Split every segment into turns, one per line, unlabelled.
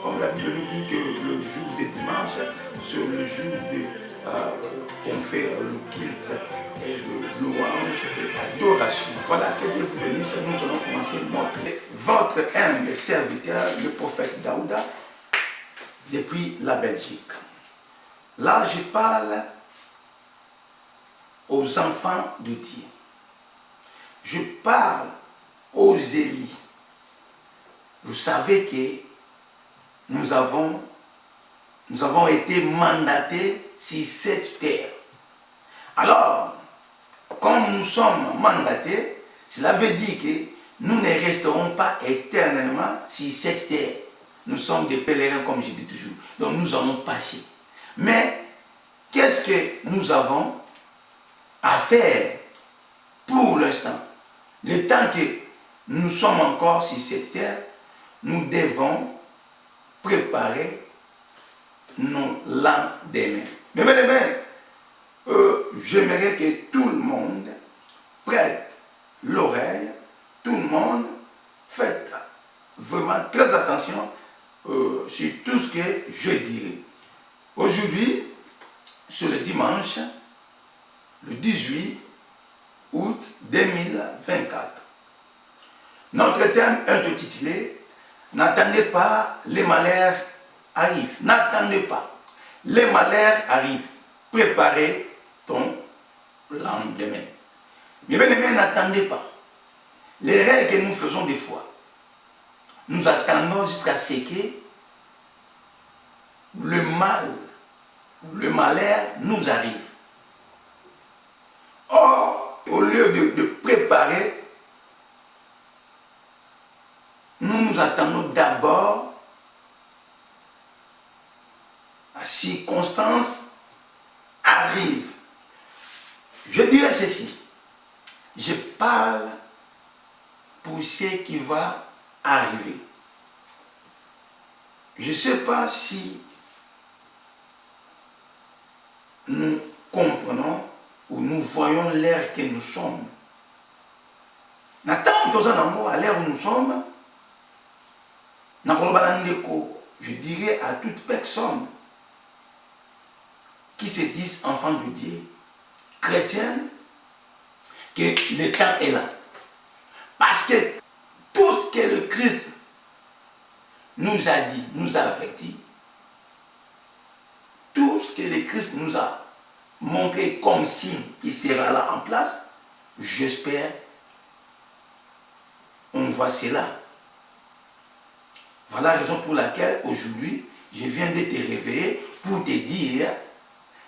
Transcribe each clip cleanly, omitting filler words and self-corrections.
Comme la Bible nous dit que le jour de dimanche, c'est le jour qu'on fait le culte et de louange et d'adoration. Voilà, que Dieu vous bénisse. Nous allons commencer votre humble serviteur, le prophète Daouda, depuis la Belgique. Là, je parle aux enfants de Dieu. Je parle aux élus. Vous savez que nous avons été mandatés sur cette terre. Alors, comme nous sommes mandatés, cela veut dire que nous ne resterons pas éternellement sur cette terre. Nous sommes des pèlerins, comme je dis toujours. Donc nous allons passer. Mais, qu'est-ce que nous avons à faire pour l'instant? Le temps que nous sommes encore sur cette terre, nous devons préparer nos lendemains. Mais bien aimés, j'aimerais que tout le monde prête l'oreille, tout le monde faites vraiment très attention sur tout ce que je dirai. Aujourd'hui, c'est le dimanche, le 18 août 2024. Notre thème est intitulé « N'attendez pas, les malheurs arrivent ». N'attendez pas, les malheurs arrivent. Préparez ton lendemain. Mais bien aimé, n'attendez pas. Les rêves que nous faisons des fois, nous attendons jusqu'à ce que le malheur nous arrive. Or, au lieu de préparer, nous attendons d'abord la circonstance arrive. Je dirais ceci. Je parle pour ce qui va arriver. Je ne sais pas si nous comprenons ou nous voyons l'ère que nous sommes. N'attendons à l'ère où nous sommes. Je dirais à toute personne qui se disent enfants de Dieu, chrétienne, que le temps est là. Parce que tout ce que le Christ nous a dit, nous a averti, tout ce que le Christ nous a montré comme signe qui sera là en place, j'espère, on voit cela. Voilà la raison pour laquelle aujourd'hui, je viens de te réveiller pour te dire,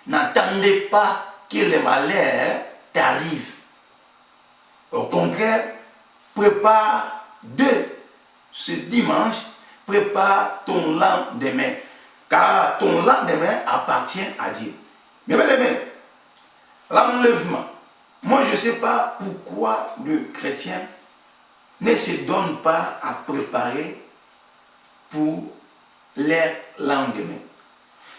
n'attendez pas que les malheurs t'arrivent. Au contraire, prépare ce dimanche, prépare ton lendemain. Car ton lendemain appartient à Dieu. Mais bien aimé, l'enlèvement. Moi, je ne sais pas pourquoi le chrétien ne se donne pas à préparer pour les lendemains.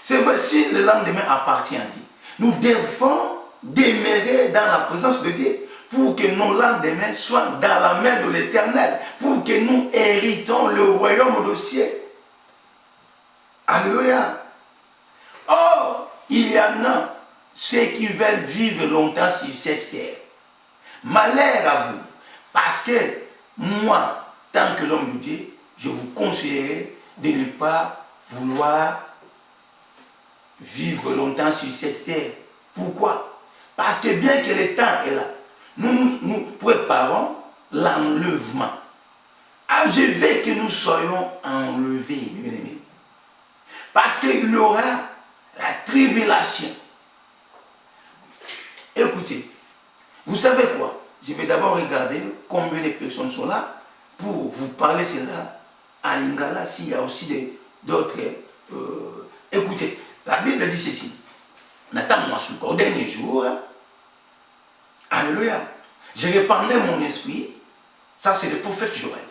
C'est vrai, si le lendemain appartient à Dieu, nous devons demeurer dans la présence de Dieu pour que nos lendemains soient dans la main de l'Éternel, pour que nous héritons le royaume de ciel. Alléluia. Or, il y en a ceux qui veulent vivre longtemps sur cette terre. Malheur à vous, parce que moi, tant que l'homme de Dieu, je vous conseillerais de ne pas vouloir vivre longtemps sur cette terre. Pourquoi? Parce que bien que le temps est là, nous préparons l'enlèvement. Ah, je veux que nous soyons enlevés, mes bien-aimés. Parce qu'il y aura la tribulation. Écoutez, vous savez quoi? Je vais d'abord regarder combien de personnes sont là pour vous parler cela en lingala, s'il y a aussi d'autres. Écoutez, la Bible dit ceci. Nathan Mouassouka, au dernier jour, alléluia, je répandais mon esprit, ça c'est le prophète Joël.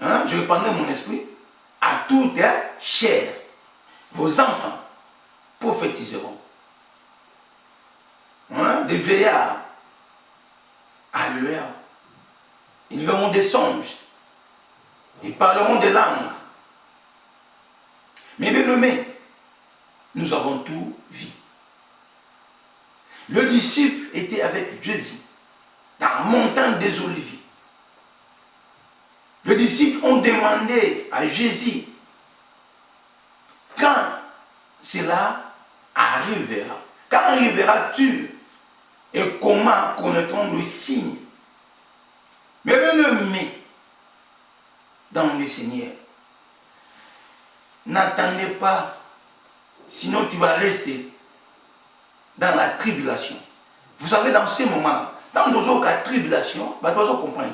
Hein? Je répandais mon esprit à toute chair. Vos enfants prophétiseront. Hein? Des veillards. Alléluia. Ils verront des songes. Ils parleront des langues. Mais bien aimé, nous avons tout vu. Le disciple était avec Jésus dans la montagne des Oliviers. Les disciples ont demandé à Jésus quand cela arrivera. Quand arrivera-tu et comment connaîtrons le signe? Mais bien-aimé dans le Seigneur, n'attendez pas, sinon tu vas rester dans la tribulation. Vous savez, dans ces moments-là, dans nos cas de tribulation, vous comprenez.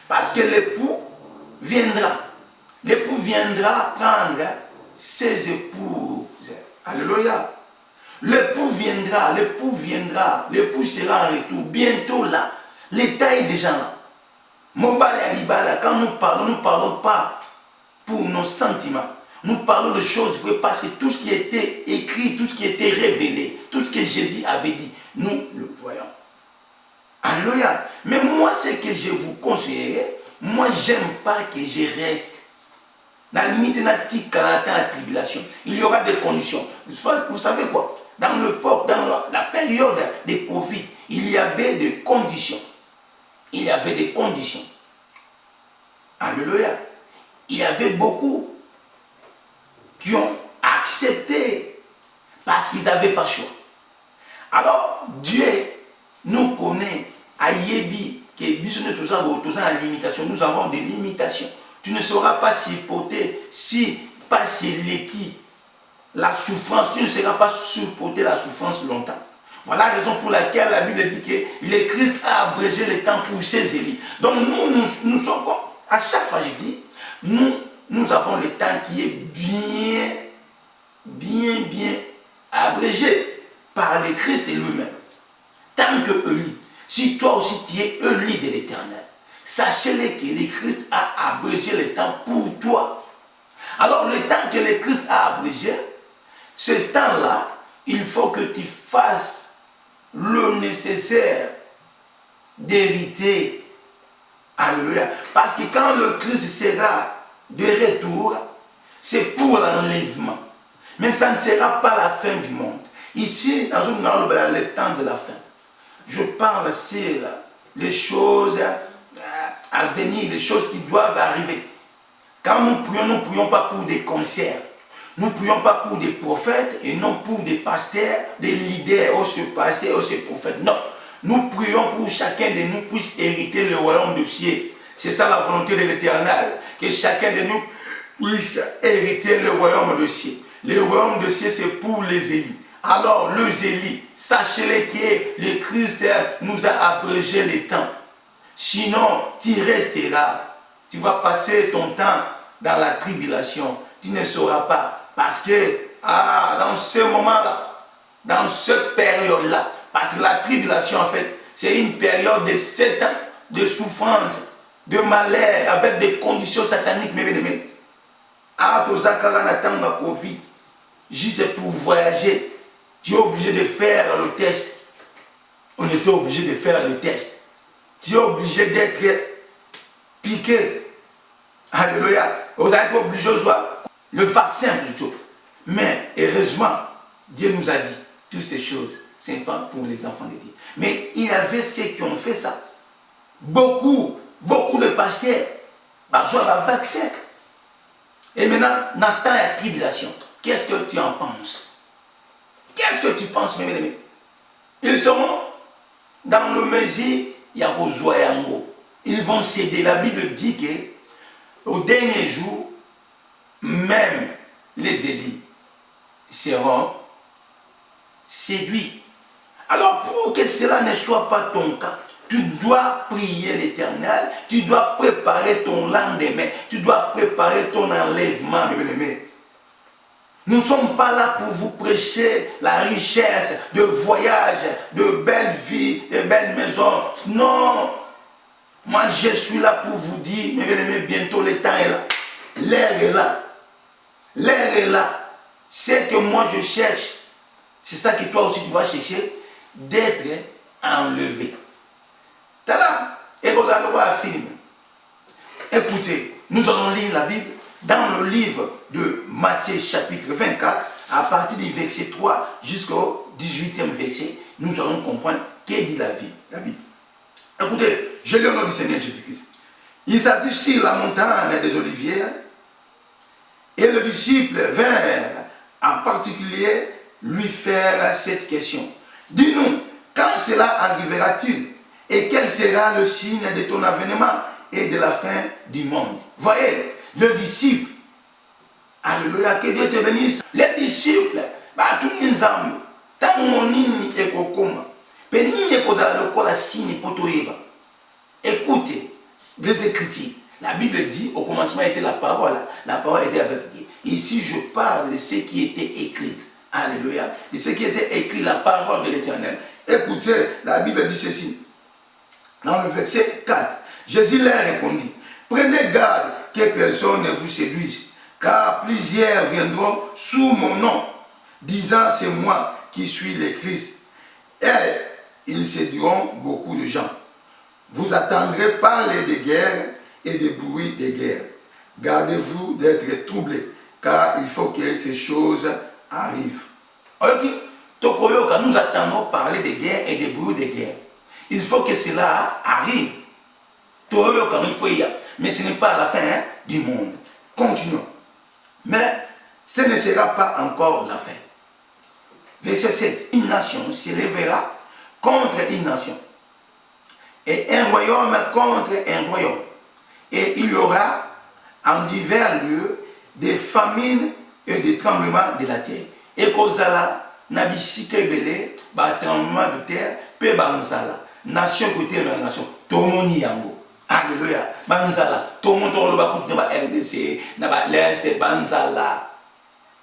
Parce que l'époux viendra. L'époux viendra prendre ses épouses. Alléluia. L'époux viendra, l'époux sera en retour. Bientôt là, l'état est déjà là. Mobile et Alibala, quand nous parlons pas pour nos sentiments. Nous parlons de choses vraies parce que tout ce qui était écrit, tout ce qui était révélé, tout ce que Jésus avait dit, nous le voyons. Alléluia. Mais moi, ce que je vous conseillerais, moi, j'aime pas que je reste. Dans la limite, dans la tribulation, il y aura des conditions. Vous savez quoi? Dans la période de Covid, il y avait des conditions. Il y avait des conditions. Alléluia. Il y avait beaucoup qui ont accepté parce qu'ils n'avaient pas le choix. Alors, Dieu nous connaît à Yébi, que nous avons des limitations. Tu ne sauras pas supporter, pas l'équipe, la souffrance, tu ne seras pas supporter la souffrance longtemps. Voilà la raison pour laquelle la Bible dit que le Christ a abrégé le temps pour ses élites. Donc nous sommes comme, à chaque fois je dis, nous avons le temps qui est bien abrégé par le Christ et lui-même. Tant que Élie, si toi aussi tu es Élie de l'Éternel, sachez-le que le Christ a abrégé le temps pour toi. Alors le temps que le Christ a abrégé, ce temps-là, il faut que tu fasses le nécessaire d'hériter. Alléluia. Parce que quand le Christ sera de retour, c'est pour l'enlèvement. Même ça ne sera pas la fin du monde. Ici, dans le temps de la fin, je parle sur les choses à venir, les choses qui doivent arriver. Quand nous prions pas pour des concerts. Nous ne prions pas pour des prophètes et non pour des pasteurs, des leaders, ou ce pasteur, ou ce prophète. Non. Nous prions pour chacun de nous puisse hériter le royaume de ciel. C'est ça la volonté de l'Éternel. Que chacun de nous puisse hériter le royaume de ciel. Le royaume de ciel, c'est pour les élites. Alors, les élites, sachez-le que le Christ nous a abrégé le temps. Sinon, tu resteras. Tu vas passer ton temps dans la tribulation. Tu ne sauras pas. Parce que, dans ce moment-là, dans cette période-là, parce que la tribulation, en fait, c'est une période de 7 ans de souffrance, de malheur, avec des conditions sataniques, mes bien-aimés. Covid, juste pour voyager, tu es obligé de faire le test. On était obligé de faire le test. Tu es obligé d'être piqué. Alléluia. Vous allez être obligé de voir le vaccin plutôt. Mais heureusement, Dieu nous a dit toutes ces choses. Ce n'est pas pour les enfants de Dieu. Mais il y avait ceux qui ont fait ça. Beaucoup de pasteurs ont un vaccin. Et maintenant, n'attends la tribulation. Qu'est-ce que tu en penses? Qu'est-ce que tu penses, mes amis? Ils seront dans le mesure, il y a Yango. Ils vont céder. La Bible dit que au dernier jour, même les élites seront séduits. Alors pour que cela ne soit pas ton cas, tu dois prier l'Éternel, tu dois préparer ton lendemain, tu dois préparer ton enlèvement, mes bien-aimés. Nous ne sommes pas là pour vous prêcher la richesse de voyages, de belles vies, de belles maisons. Non. Moi, je suis là pour vous dire, mes bien-aimés, bientôt le temps est là. L'air est là. L'air est là. C'est que moi je cherche. C'est ça que toi aussi tu vas chercher. D'être enlevé. T'as là. Et vous allez voir un film. Écoutez, nous allons lire la Bible. dans le livre de Matthieu chapitre 24, à partir du verset 3 jusqu'au 18e verset, nous allons comprendre qu'est dit la Bible. Écoutez, je lis au nom du Seigneur Jésus-Christ. Il s'assit sur la montagne des Oliviers et le disciple vint en particulier lui faire cette question. Dis-nous, quand cela arrivera-t-il et quel sera le signe de ton avènement et de la fin du monde? Voyez, le disciple, alléluia, que Dieu te bénisse. Les disciples, tous les hommes, tant mon nini est kokoma, penini est kozala lokola signe potoyeba. Écoutez les Écritures. La Bible dit, au commencement était la parole était avec Dieu. Ici, je parle de ce qui était écrit. Alléluia. De ce qui était écrit, la parole de l'Éternel. Écoutez, la Bible dit ceci. Dans le verset 4, Jésus leur répondit, prenez garde que personne ne vous séduise, car plusieurs viendront sous mon nom, disant c'est moi qui suis le Christ. Et ils séduiront beaucoup de gens. Vous attendrez parler de guerre et des bruits de guerre. Gardez-vous d'être troublés, car il faut que ces choses arrivent. Nous attendons parler de guerre et des bruits de guerre. Il faut que cela arrive. Mais ce n'est pas à la fin du monde. Continuons. Mais ce ne sera pas encore la fin. Verset 7. Une nation s'élèvera contre une nation, et un royaume contre un royaume. Et il y aura en divers lieux des famines et des tremblements de la terre. Et kozala nabisika ebele ba tremblement de terre pe banzala. Nation côté la nation. Tomoni yango. Alléluia. Banzala. Tomonto lo ba kuti ba RDC, na ba l'Est banzala.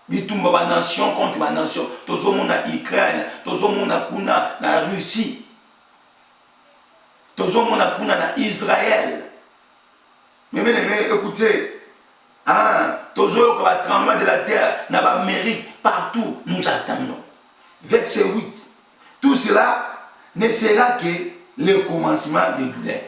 Bitumba ba nation contre ma nation. Tozomona Ukraine, tozomona kuna na Russie. Tozomona kuna na Israël. Mais écoutez, toujours que le tremblement de la terre n'a pas mérite partout, nous attendons. Verset 8. Tout cela ne sera que le commencement des douleurs.